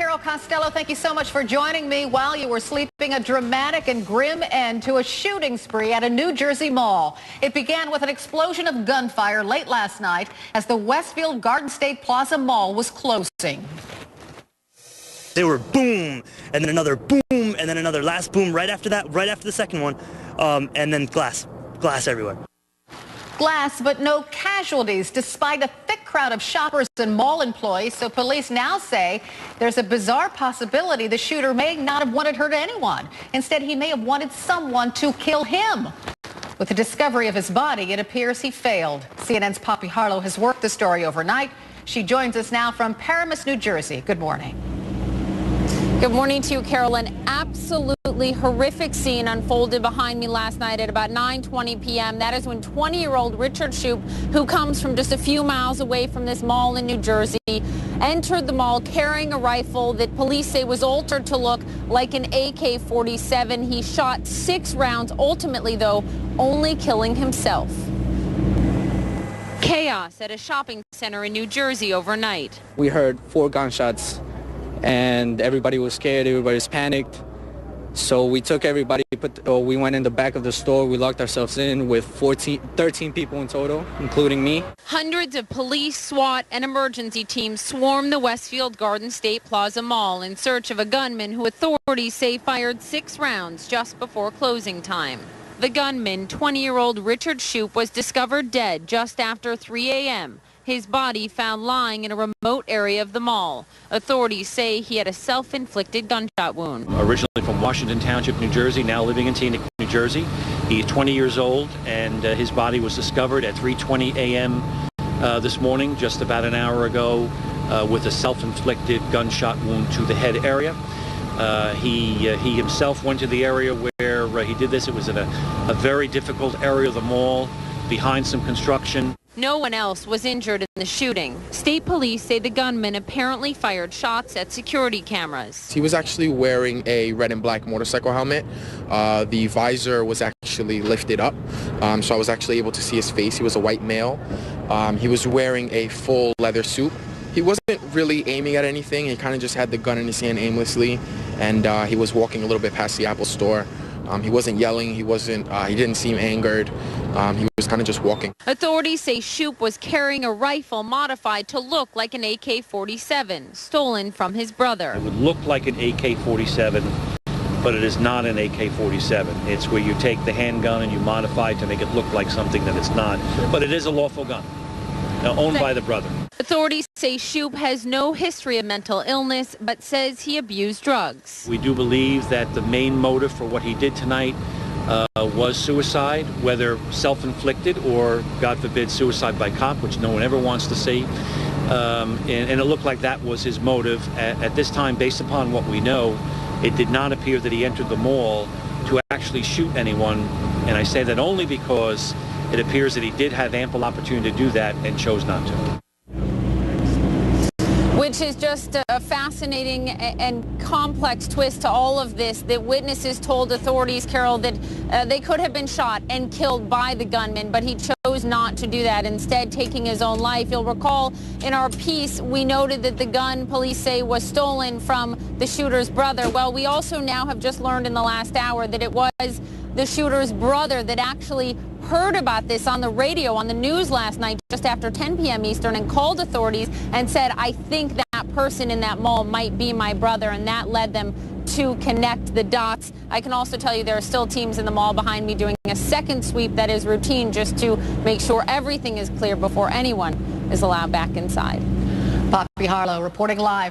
Carol Costello, thank you so much for joining me while you were sleeping. A dramatic and grim end to a shooting spree at a New Jersey mall. It began with an explosion of gunfire late last night as the Westfield Garden State Plaza mall was closing. They were boom, and then another boom, and then another last boom right after that, right after the second one, and then glass everywhere. Glass, but no casualties, despite a thick crowd of shoppers and mall employees. So police now say there's a bizarre possibility the shooter may not have wanted hurt anyone. Instead, he may have wanted someone to kill him. With the discovery of his body, it appears he failed. CNN's Poppy Harlow has worked the story overnight. She joins us now from Paramus, New Jersey. Good morning. Good morning to you, Carol. An absolutely horrific scene unfolded behind me last night at about 9:20 p.m. That is when 20-year-old Richard Shoop, who comes from just a few miles away from this mall in New Jersey, entered the mall carrying a rifle that police say was altered to look like an AK-47. He shot 6 rounds, ultimately, though, only killing himself. Chaos at a shopping center in New Jersey overnight. We heard 4 gunshots. And everybody was scared, everybody was panicked. So we took everybody, we went in the back of the store, we locked ourselves in with 13 people in total, including me. Hundreds of police, SWAT, and emergency teams swarmed the Westfield Garden State Plaza Mall in search of a gunman who authorities say fired 6 rounds just before closing time. The gunman, 20-year-old Richard Shoop, was discovered dead just after 3 a.m. His body found lying in a remote area of the mall. Authorities say he had a self-inflicted gunshot wound. Originally from Washington Township, New Jersey, now living in Teaneck, New Jersey. He's 20 years old, and his body was discovered at 3:20 a.m. This morning, just about an hour ago, with a self-inflicted gunshot wound to the head area. He himself went to the area where he did this. It was in a very difficult area of the mall, behind some construction. No one else was injured in the shooting. State police say the gunman apparently fired shots at security cameras. He was actually wearing a red and black motorcycle helmet. The visor was actually lifted up, so I was actually able to see his face. He was a white male. He was wearing a full leather suit. He wasn't really aiming at anything. He kind of just had the gun in his hand aimlessly, and he was walking a little bit past the Apple store. He wasn't yelling. He didn't seem angered. He was kind of just walking. Authorities say Shoop was carrying a rifle modified to look like an AK-47, stolen from his brother. It would look like an AK-47, but it is not an AK-47. It's where you take the handgun and you modify it to make it look like something that it's not. But it is a lawful gun, owned by the brother. Authorities say Shoop has no history of mental illness, but says he abused drugs. We do believe that the main motive for what he did tonight was suicide, whether self-inflicted or, God forbid, suicide by cop, which no one ever wants to see. And it looked like that was his motive. At this time, based upon what we know, it did not appear that he entered the mall to actually shoot anyone. And I say that only because it appears that he did have ample opportunity to do that and chose not to. Which is just a fascinating and complex twist to all of this, that witnesses told authorities, Carol, that they could have been shot and killed by the gunman, but he chose not to do that, instead taking his own life. You'll recall in our piece, we noted that the gun, police say, was stolen from the shooter's brother. Well, we also now have just learned in the last hour that it was the shooter's brother that actually heard about this on the radio, on the news last night, just after 10 p.m. Eastern, and called authorities and said, I think that person in that mall might be my brother, and that led them to connect the dots. I can also tell you there are still teams in the mall behind me doing a second sweep that is routine, just to make sure everything is clear before anyone is allowed back inside. Poppy Harlow reporting live